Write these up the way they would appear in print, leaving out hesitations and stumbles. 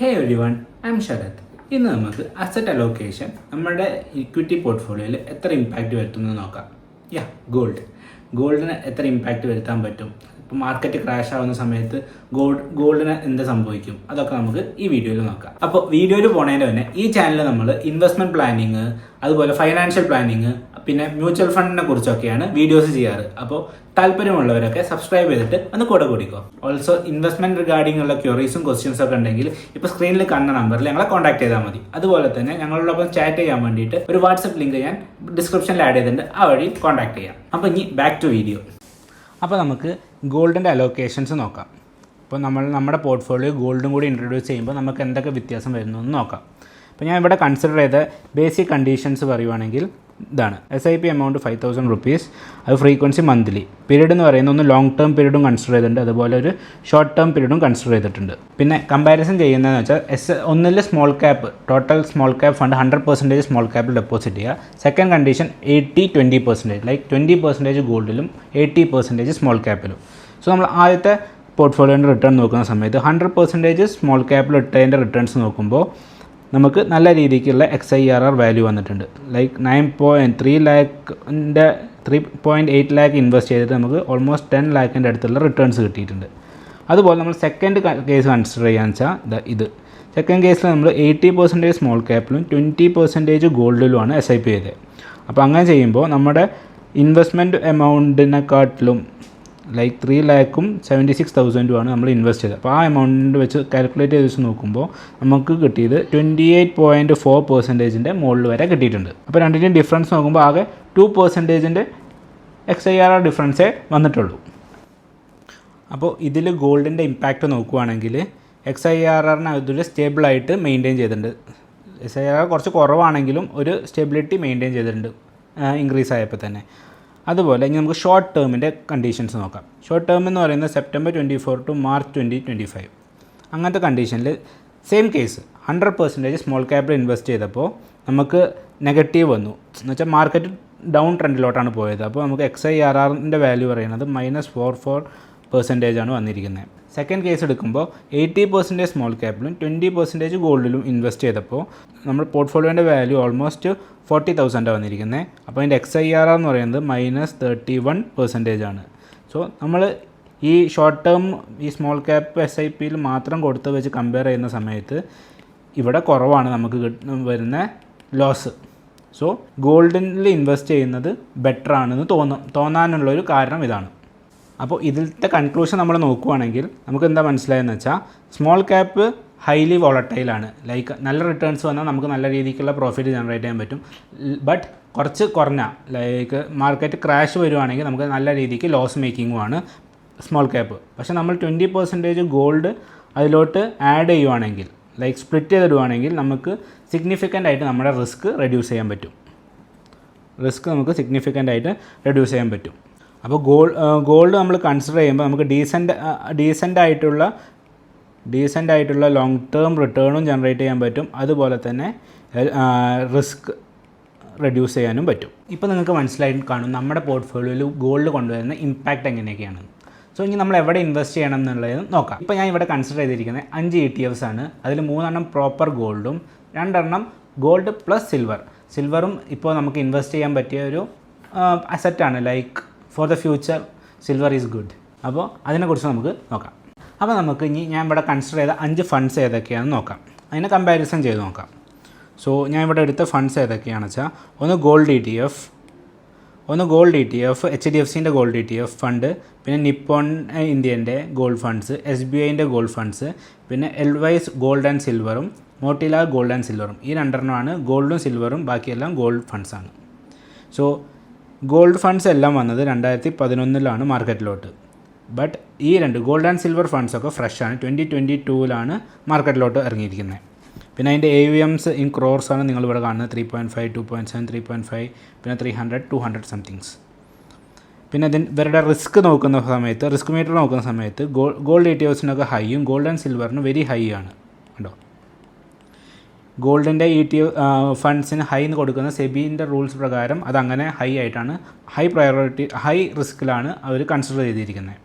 Hey everyone, I am Sharath. ഇന്ന് നമുക്ക് asset allocation നമ്മുടെ ഇക്വിറ്റി പോർട്ട്ഫോളിയോയിൽ എത്ര ഇമ്പാക്റ്റ് വരുത്തുന്നത് നോക്കാം. ഗോൾഡിന് എത്ര ഇമ്പാക്റ്റ് വരുത്താൻ പറ്റും, ഇപ്പോൾ മാർക്കറ്റ് ക്രാഷ് ആവുന്ന സമയത്ത് ഗോൾഡിന് എന്ത് സംഭവിക്കും, അതൊക്കെ നമുക്ക് ഈ വീഡിയോയിൽ നോക്കാം. അപ്പോൾ വീഡിയോയിൽ പോണതിന് തന്നെ ഈ ചാനലിൽ നമ്മൾ ഇൻവെസ്റ്റ്മെൻറ്റ് പ്ലാനിങ്, അതുപോലെ ഫൈനാൻഷ്യൽ പ്ലാനിങ്, പിന്നെ മ്യൂച്വൽ ഫണ്ടിനെ കുറിച്ചൊക്കെയാണ് വീഡിയോസ് ചെയ്യാറ്. അപ്പോൾ താല്പര്യമുള്ളവരൊക്കെ സബ്സ്ക്രൈബ് ചെയ്തിട്ട് ഒന്ന് കൂടെ കൂടിക്കോ. ഓൾസോ ഇൻവെസ്റ്റ്മെന്റ് റിഗാർഡിംഗ് ഉള്ള ക്വറീസും ക്വസ്റ്റ്യൻസും ഒക്കെ ഉണ്ടെങ്കിൽ ഇപ്പോൾ സ്ക്രീനിൽ കാണുന്ന നമ്പറിൽ ഞങ്ങളെ കോൺടാക്ട് ചെയ്താൽ മതി. അതുപോലെ തന്നെ ഞങ്ങളോടൊപ്പം ചാറ്റ് ചെയ്യാൻ വേണ്ടിയിട്ട് ഒരു വാട്സപ്പ് ലിങ്ക് ഞാൻ ഡിസ്ക്രിപ്ഷനിൽ ആഡ് ചെയ്തിട്ടുണ്ട്, ആ വഴി കോൺടാക്ട് ചെയ്യാം. അപ്പോൾ ഇനി ബാക്ക് ടു വീഡിയോ. അപ്പോൾ നമുക്ക് ഗോൾഡിൻ്റെ അലോക്കേഷൻസ് നോക്കാം. അപ്പോൾ നമ്മുടെ പോർട്ട്ഫോളിയോ ഗോൾഡും കൂടി ഇൻട്രൊഡ്യൂസ് ചെയ്യുമ്പോൾ നമുക്ക് എന്തൊക്കെ വ്യത്യാസം വരുന്നു എന്ന് നോക്കാം. അപ്പോൾ ഞാൻ ഇവിടെ കൺസിഡർ ചെയ്ത ബേസിക് കണ്ടീഷൻസ് പറയുവാണെങ്കിൽ ഇതാണ്. SIP എമൗണ്ട് 5,000 റുപ്പീസ്, അത് ഫ്രീക്വൻസി മന്ത്ലി, പീരീഡ് എന്ന് പറയുന്ന ഒന്ന് ലോങ് ടേം പീരീഡും കൺസിഡർ ചെയ്തിട്ടുണ്ട്, അതുപോലെ ഒരു ഷോർട്ട് ടേം പീരീഡും കൺസിഡർ ചെയ്തിട്ടുണ്ട്. പിന്നെ കമ്പാരിസൺ ചെയ്യുന്നതെന്ന് വെച്ചാൽ ഒന്നിൽ small cap, total small cap fund 100% small ക്യാപ്പിൽ ഡെപ്പോസിറ്റ് ചെയ്യുക. സെക്കൻഡ് കണ്ടീഷൻ 80-20%, ലൈക്ക് 20% ഗോൾഡിലും 80% സ്മോൾ ക്യാപ്പിലും. സോ നമ്മൾ ആദ്യത്തെ പോർട്ട്ഫോളിയോൻ്റെ റിട്ടേൺ നോക്കുന്ന സമയത്ത് 100% സ്മോൾ ക്യാപ്പിൽ ഇട്ടതിൻ്റെ റിട്ടേൺസ് നോക്കുമ്പോൾ നമുക്ക് നല്ല രീതിക്കുള്ള XIRR വാല്യൂ വന്നിട്ടുണ്ട്. ലൈക്ക് 9.3 ലാഖിൻ്റെ 3.8 ലാഖ് ഇൻവെസ്റ്റ് ചെയ്തിട്ട് നമുക്ക് ഓൾമോസ്റ്റ് 10 ലാഖിൻ്റെ അടുത്തുള്ള റിട്ടേൺസ് കിട്ടിയിട്ടുണ്ട്. അതുപോലെ നമ്മൾ സെക്കൻഡ് കേസ് കൺസിഡർ ചെയ്യാന്ന് വെച്ചാൽ ഇത് സെക്കൻഡ് കേസിൽ നമ്മൾ 80% സ്മോൾ ക്യാപ്പിലും 20% ഗോൾഡിലുമാണ് SIP ചെയ്തത്. അപ്പോൾ അങ്ങനെ ചെയ്യുമ്പോൾ നമ്മുടെ ഇൻവെസ്റ്റ്മെൻറ്റ് എമൗണ്ടിനെക്കാട്ടിലും ലൈക്ക് 3 ലാഖും 76,000 നമ്മൾ ഇൻവെസ്റ്റ് ചെയ്തത്. അപ്പോൾ ആ എമൗണ്ട് വെച്ച് കാൽക്കുലേറ്റ് ചെയ്ത് വെച്ച് നോക്കുമ്പോൾ നമുക്ക് കിട്ടിയത് 28.4% മുകളിൽ വരെ കിട്ടിയിട്ടുണ്ട്. അപ്പോൾ രണ്ടിൻ്റെയും ഡിഫറൻസ് നോക്കുമ്പോൾ ആകെ 2% XIRR ഡിഫറൻസേ വന്നിട്ടുള്ളൂ. അപ്പോൾ ഇതിൽ ഗോൾഡിൻ്റെ ഇമ്പാക്റ്റ് നോക്കുകയാണെങ്കിൽ XIRRനെ അതിൽ സ്റ്റേബിളായിട്ട് മെയിൻറ്റെയിൻ ചെയ്തിട്ടുണ്ട്. XIRR കുറച്ച് കുറവാണെങ്കിലും ഒരു സ്റ്റെബിലിറ്റി മെയിൻറ്റെയിൻ ചെയ്തിട്ടുണ്ട് ഇൻക്രീസ് ആയപ്പോൾ തന്നെ. അതുപോലെ ഇനി നമുക്ക് ഷോർട്ട് ടേമിൻ്റെ കണ്ടീഷൻസ് നോക്കാം. ഷോർട്ട് ടേം എന്ന് പറയുന്നത് September 24 to March 2025. അങ്ങനത്തെ കണ്ടീഷനിൽ സെയിം കേസ് 100% സ്മോൾ ക്യാപ്പിൽ ഇൻവെസ്റ്റ് ചെയ്തപ്പോൾ നമുക്ക് നെഗറ്റീവ് വന്നു. എന്ന് വെച്ചാൽ മാർക്കറ്റ് ഡൗൺ ട്രെൻഡിലോട്ടാണ് പോയത്. അപ്പോൾ നമുക്ക് XIRRൻ്റെ വാല്യൂ പറയുന്നത് -44% ആണ് വന്നിരിക്കുന്നത്. സെക്കൻഡ് കേസ് എടുക്കുമ്പോൾ 80% സ്മോൾ ക്യാപ്പിലും 20% ഗോൾഡിലും ഇൻവെസ്റ്റ് ചെയ്തപ്പോൾ നമ്മുടെ പോർട്ട്ഫോളിയോൻ്റെ വാല്യൂ ഓൾമോസ്റ്റ് 40,000 വന്നിരിക്കുന്നത്. അപ്പോൾ അതിൻ്റെ XIRR എന്ന് പറയുന്നത് -31% ആണ്. സോ നമ്മൾ ഈ ഷോർട്ട് ടേം ഈ സ്മോൾ ക്യാപ്പ് SIPയിൽ മാത്രം കൊടുത്ത് വെച്ച് കമ്പയർ ചെയ്യുന്ന സമയത്ത് ഇവിടെ കുറവാണ് നമുക്ക് വരുന്ന ലോസ്. സോ ഗോൾഡിൽ ഇൻവെസ്റ്റ് ചെയ്യുന്നത് ബെറ്റർ ആണെന്ന് തോന്നാനുള്ളൊരു കാരണം ഇതാണ്. അപ്പോൾ ഇതിലത്തെ കൺക്ലൂഷൻ നമ്മൾ നോക്കുകയാണെങ്കിൽ നമുക്ക് എന്താ മനസ്സിലായെന്ന് വെച്ചാൽ സ്മോൾ ക്യാപ്പ് ഹൈലി വോളട്ടൈലാണ്. ലൈക്ക് നല്ല റിട്ടേൺസ് വന്നാൽ നമുക്ക് നല്ല രീതിക്കുള്ള പ്രോഫിറ്റ് ജനറേറ്റ് ചെയ്യാൻ പറ്റും. ബട്ട് കുറച്ച് കുറഞ്ഞ ലൈക്ക് മാർക്കറ്റ് ക്രാഷ് വരുവാണെങ്കിൽ നമുക്ക് നല്ല രീതിക്ക് ലോസ് മേക്കിങ്ങുമാണ് സ്മോൾ ക്യാപ്പ്. പക്ഷേ നമ്മൾ 20% ഗോൾഡ് അതിലോട്ട് ആഡ് ചെയ്യുവാണെങ്കിൽ, ലൈക്ക് സ്പ്ലിറ്റ് ചെയ്തിടുവാണെങ്കിൽ നമുക്ക് സിഗ്നിഫിക്കൻ്റ് ആയിട്ട് നമ്മുടെ റിസ്ക് റെഡ്യൂസ് ചെയ്യാൻ പറ്റും. അപ്പോൾ ഗോൾഡ് നമ്മൾ കൺസിഡർ ചെയ്യുമ്പോൾ നമുക്ക് ഡീസൻ്റ് ആയിട്ടുള്ള ലോങ് ടേം റിട്ടേണും ജനറേറ്റ് ചെയ്യാൻ പറ്റും. അതുപോലെ തന്നെ റിസ്ക് റെഡ്യൂസ് ചെയ്യാനും പറ്റും. ഇപ്പോൾ നിങ്ങൾക്ക് മനസ്സിലായിട്ട് കാണും നമ്മുടെ പോർട്ട്ഫോളിയോയിൽ ഗോൾഡ് കൊണ്ടുവരുന്ന ഇമ്പാക്റ്റ് എങ്ങനെയൊക്കെയാണ്. സോ ഇനി നമ്മൾ എവിടെ ഇൻവെസ്റ്റ് ചെയ്യണം എന്നുള്ളത് നോക്കാം. ഇപ്പോൾ ഞാൻ ഇവിടെ കൺസിഡർ ചെയ്തിരിക്കുന്നത് 5 ETFs ആണ്. അതിൽ 3 പ്രോപ്പർ ഗോൾഡും 2 ഗോൾഡ് പ്ലസ് സിൽവറും ഇപ്പോൾ നമുക്ക് ഇൻവെസ്റ്റ് ചെയ്യാൻ പറ്റിയ ഒരു അസറ്റാണ്. Like for the future silver is good. അപ്പോൾ അതിനെക്കുറിച്ച് നമുക്ക് നോക്കാം. അപ്പോൾ നമുക്ക് ഇനി ഞാൻ ഇവിടെ കൺസിഡർ ചെയ്ത 5 ഫണ്ട്സ് ഏതൊക്കെയാണെന്ന് നോക്കാം. അതിനെ കമ്പാരിസൺ ചെയ്ത് നോക്കാം. സോ ഞാൻ ഇവിടെ എടുത്ത ഫണ്ട്സ് ഏതൊക്കെയാണെന്ന് വെച്ചാൽ ഒന്ന് ഗോൾഡ് ETF, HDFCൻ്റെ ഗോൾഡ് ETF ഫണ്ട്, പിന്നെ നിപ്പോൺ ഇന്ത്യൻ്റെ ഗോൾഡ് ഫണ്ട്സ്, SBIൻ്റെ ഗോൾഡ് ഫണ്ട്സ്, പിന്നെ എൽവൈസ് ഗോൾഡ് ആൻഡ് സിൽവറും മോട്ടിലാൽ ഗോൾഡ് ആൻഡ് സിൽവറും. ഈ 2 ഗോൾഡും സിൽവറും, ബാക്കിയെല്ലാം ഗോൾഡ് ഫണ്ട്സാണ്. സോ ഗോൾഡ് ഫണ്ട്സ് എല്ലാം വന്നത് 2011 മാർക്കറ്റിലോട്ട്. ബട്ട് ഈ 2 ഗോൾഡ് ആൻഡ് സിൽവർ ഫണ്ട്സൊക്കെ ഫ്രഷാണ്. 2022 മാർക്കറ്റിലോട്ട് ഇറങ്ങിയിരിക്കുന്നത്. പിന്നെ അതിൻ്റെ AUMs ഇൻ ക്രോർസ് ആണ് നിങ്ങളിവിടെ കാണുന്നത്. 3.5, 2.7, 3.5, പിന്നെ 300, 200 സംതിങ്സ്. പിന്നെ ഇവരുടെ റിസ്ക് നോക്കുന്ന സമയത്ത്, റിസ്ക് മീറ്റർ നോക്കുന്ന സമയത്ത് ഗോൾഡ് ETFസിനൊക്കെ ഹൈയും ഗോൾഡ് ആൻഡ് സിൽവറിന് വെരി ഹൈ ആണ്. കണ്ടോ, ഗോൾഡിൻ്റെ ഫണ്ട്സിന് ഹൈ എന്ന് കൊടുക്കുന്ന സെബിൻ്റെ റൂൾസ് പ്രകാരം അതങ്ങനെ ഹൈ ആയിട്ടാണ്, ഹൈ റിസ്ക്കിലാണ് അവർ കൺസിഡർ ചെയ്തിരിക്കുന്നത്.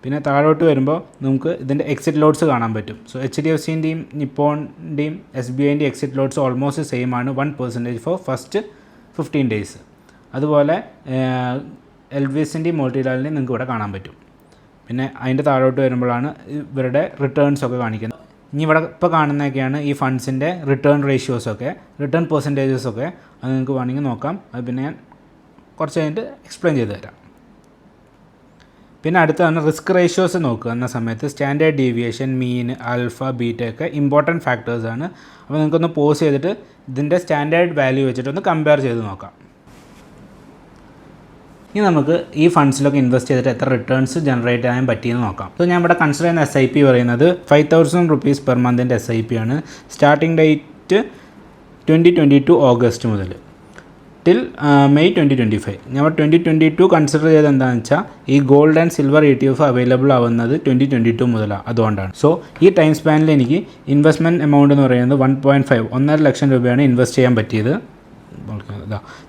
പിന്നെ താഴോട്ട് വരുമ്പോൾ നമുക്ക് ഇതിൻ്റെ എക്സിറ്റ് ലോഡ്സ് കാണാൻ പറ്റും. സോ HDFCൻ്റെയും നിപ്പോണിൻ്റെയും SBIൻ്റെയും എക്സിറ്റ് ലോഡ്സ് ഓൾമോസ്റ്റ് സെയിം ആണ്, 1% ഫോർ ഫസ്റ്റ് 15 days. അതുപോലെ LVSൻ്റെയും മോട്ടിലാലിൻ്റെയും നിങ്ങൾക്ക് ഇവിടെ കാണാൻ പറ്റും. പിന്നെ അതിൻ്റെ താഴോട്ട് വരുമ്പോഴാണ് ഇവരുടെ റിട്ടേൺസ് ഒക്കെ കാണിക്കുന്നത്. ഇനി ഇവിടെ ഇപ്പോൾ കാണുന്നതൊക്കെയാണ് ഈ ഫണ്ട്സിൻ്റെ റിട്ടേൺ റേഷ്യോസൊക്കെ, റിട്ടേൺ പെർസെൻറ്റേജസൊക്കെ. അത് നിങ്ങൾക്ക് വേണമെങ്കിൽ നോക്കാം. അത് പിന്നെ ഞാൻ കുറച്ച് കഴിഞ്ഞിട്ട് എക്സ്പ്ലെയിൻ ചെയ്ത് തരാം. പിന്നെ അടുത്താണ് റിസ്ക് റേഷ്യോസ് നോക്കുക എന്ന സമയത്ത് സ്റ്റാൻഡേർഡ് ഡീവിയേഷൻ, മീൻ, ആൽഫ, ബീറ്റ ഒക്കെ ഇമ്പോർട്ടൻറ്റ് ഫാക്ടേഴ്സാണ്. അപ്പോൾ നിങ്ങൾക്കൊന്ന് പോസ് ചെയ്തിട്ട് ഇതിൻ്റെ സ്റ്റാൻഡേർഡ് വാല്യൂ വെച്ചിട്ടൊന്ന് കമ്പയർ ചെയ്ത് നോക്കാം. ഇനി നമുക്ക് ഈ ഫണ്ട്സിലൊക്കെ ഇൻവെസ്റ്റ് ചെയ്തിട്ട് എത്ര റിട്ടേൺസ് ജനറേറ്റ് ചെയ്യാൻ പറ്റിയെന്ന് നോക്കാം. സോ ഞാൻ ഇവിടെ കൺസിഡർ ചെയ്യുന്ന SIP പറയുന്നത് 5,000 rupees പെർ മന്തിൻ്റെ SIP ആണ്. സ്റ്റാർട്ടിംഗ് ഡേറ്റ് 2022 ഓഗസ്റ്റ് മുതൽ ടിൽ മെയ് 2025. ഞാൻ 2022 കൺസിഡർ ചെയ്ത് എന്താണെന്ന് വെച്ചാൽ ഈ gold and silver ETF available ആവുന്നത് 2022 മുതലാണ്. അതുകൊണ്ടാണ്. സോ ഈ ടൈം സ്പാനിൽ എനിക്ക് ഇൻവെസ്റ്റ്മെൻറ്റ് എമൗണ്ട് എന്ന് പറയുന്നത് 1.5 ലക്ഷം രൂപയാണ് ഇൻവെസ്റ്റ് ചെയ്യാൻ പറ്റിയത്.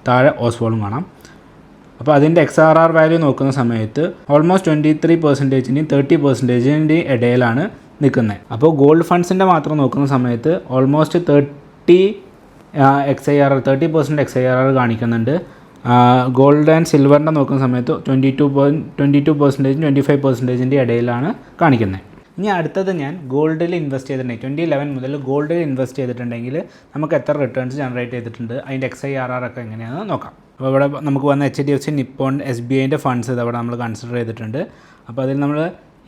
താഴെ ഓസ്വോളും കാണാം. അപ്പോൾ അതിൻ്റെ XRR വാല്യൂ നോക്കുന്ന സമയത്ത് ഓൾമോസ്റ്റ് 23%-ൻ്റെയും 30%-ൻ്റെയും ഇടയിലാണ് നിൽക്കുന്നത്. അപ്പോൾ ഗോൾഡ് ഫണ്ട്സിൻ്റെ മാത്രം നോക്കുന്ന സമയത്ത് ഓൾമോസ്റ്റ് 30% XIRR കാണിക്കുന്നുണ്ട്. ഗോൾഡ് ആൻഡ് സിൽവറിൻ്റെ നോക്കുന്ന സമയത്ത് 22%-യും 25%-ൻ്റെയും ഇടയിലാണ് കാണിക്കുന്നത്. ഇനി അടുത്തത് ഞാൻ ഗോൾഡിൽ ഇൻവെസ്റ്റ് ചെയ്തിട്ടുണ്ടെങ്കിൽ 2011 മുതൽ ഗോൾഡിൽ ഇൻവെസ്റ്റ് ചെയ്തിട്ടുണ്ടെങ്കിൽ നമുക്ക് എത്ര റിട്ടേൺസ് ജനറേറ്റ് ചെയ്തിട്ടുണ്ട്, അതിൻ്റെ XIRR ഒക്കെ എങ്ങനെയാണെന്ന് നോക്കാം. അപ്പോൾ ഇവിടെ നമുക്ക് വന്ന HDFC, നിപ്പോൺ, SBIൻ്റെ ഫണ്ട്സ് ഇതവിടെ നമ്മൾ കൺസിഡർ ചെയ്തിട്ടുണ്ട്. അപ്പോൾ അതിൽ നമ്മൾ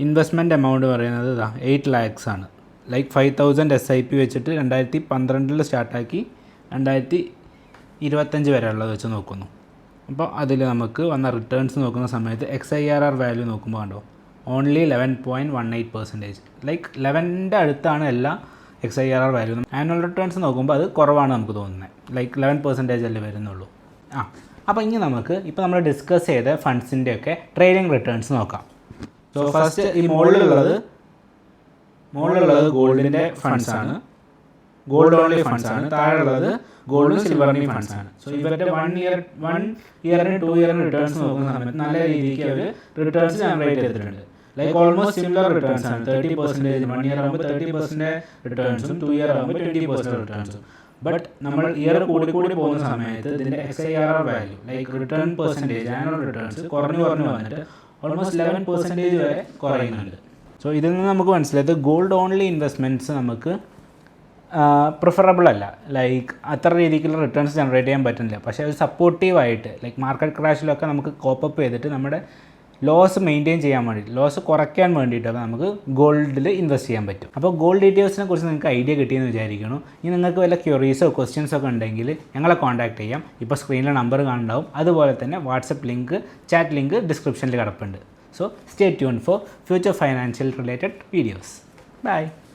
ഇൻവെസ്റ്റ്മെൻറ്റ് എമൗണ്ട് പറയുന്നത് 8 lakhs ആണ്. ലൈക്ക് 5,000 SIP വെച്ചിട്ട് 2012 സ്റ്റാർട്ടാക്കി 2025 വരെ ഉള്ളത് വെച്ച് നോക്കുന്നു. അപ്പോൾ അതിൽ നമുക്ക് വന്ന റിട്ടേൺസ് നോക്കുന്ന സമയത്ത് XIRR വാല്യൂ നോക്കുമ്പോൾ കണ്ടോ ഓൺലി 11.18%. ലൈക്ക് 11ൻ്റെ അടുത്താണ് എല്ലാ XIRR വാല്യൂ. ആനുവൽ റിട്ടേൺസ് നോക്കുമ്പോൾ അത് കുറവാണ് നമുക്ക് തോന്നുന്നത്. ലൈക്ക് 11% അല്ലേ വരുന്നുള്ളൂ. അപ്പോൾ ഇനി നമുക്ക് ഇപ്പോൾ നമ്മൾ ഡിസ്കസ് ചെയ്ത ഫണ്ട്സിൻ്റെ ഒക്കെ ട്രേഡിംഗ് റിട്ടേൺസ് നോക്കാം. സോ ഫസ്റ്റ് ഈ മുകളിലുള്ളത് ഗോൾഡിൻ്റെ ഫണ്ട്സാണ്, ഗോൾഡ് ഓൺലി ഫണ്ട്സാണ്. താഴെയുള്ളത് ഗോൾഡും സിൽവറിൻ്റെയും ഫണ്ട്സാണ്. സോ ഇവരുടെ 1 ഇയറിന് 2 ഇയറിന് റിട്ടേൺസ് നോക്കുന്ന സമയത്ത് നല്ല രീതിക്ക് അവർ റിട്ടേൺസ് ജനറേറ്റ് ചെയ്തിട്ടുണ്ട്. ലൈക്ക് ഓൾമോസ്റ്റ് സിമിലർ റിട്ടേൺസ് ആണ്. 30%, 1 ഇയർ ആകുമ്പോൾ 30% റിട്ടേൺസും 2 ഇയർ ആകുമ്പോൾ 20% റിട്ടേൺസും. ബട്ട് നമ്മൾ ഇയർ കൂടി പോകുന്ന സമയത്ത് ഇതിൻ്റെ XIRR value like return percentage, annual returns കുറഞ്ഞു വന്നിട്ട് ഓൾമോസ്റ്റ് 11% വരെ കുറയുന്നുണ്ട്. സോ ഇതിൽ നിന്ന് നമുക്ക് മനസ്സിലായത് ഗോൾഡ് ഓൺലി ഇൻവെസ്റ്റ്മെൻറ്റ്സ് നമുക്ക് പ്രിഫറബിൾ അല്ല. ലൈക്ക് അത്ര രീതിക്കുള്ള റിട്ടേൺസ് ജനറേറ്റ് ചെയ്യാൻ പറ്റുന്നില്ല. പക്ഷേ അത് സപ്പോർട്ടീവായിട്ട് ലൈക്ക് മാർക്കറ്റ് ക്രാഷിലൊക്കെ നമുക്ക് കോപ്പപ്പ് ചെയ്തിട്ട് നമ്മുടെ ലോസ് മെയിൻറ്റെയിൻ ചെയ്യാൻ വേണ്ടിയിട്ട്, ലോസ് കുറയ്ക്കാൻ വേണ്ടിയിട്ടൊക്കെ നമുക്ക് ഗോൾഡിൽ ഇൻവെസ്റ്റ് ചെയ്യാൻ പറ്റും. അപ്പോൾ ഗോൾഡ് ഡീറ്റെയിൽസിനെ കുറിച്ച് നിങ്ങൾക്ക് ഐഡിയ കിട്ടിയെന്ന് വിചാരിക്കുന്നു. ഇനി നിങ്ങൾക്ക് വല്ല ക്യൂറീസോ ക്വസ്റ്റ്യൻസോ ഒക്കെ ഉണ്ടെങ്കിൽ ഞങ്ങളെ കോൺടാക്ട് ചെയ്യാം. ഇപ്പോൾ സ്ക്രീനിലെ നമ്പർ കാണുന്നുണ്ടാവും. അതുപോലെ തന്നെ വാട്സപ്പ് ലിങ്ക്, ചാറ്റ് ലിങ്ക് ഡിസ്ക്രിപ്ഷനിൽ കിടപ്പുണ്ട്. So stay tuned for future financial related videos. Bye.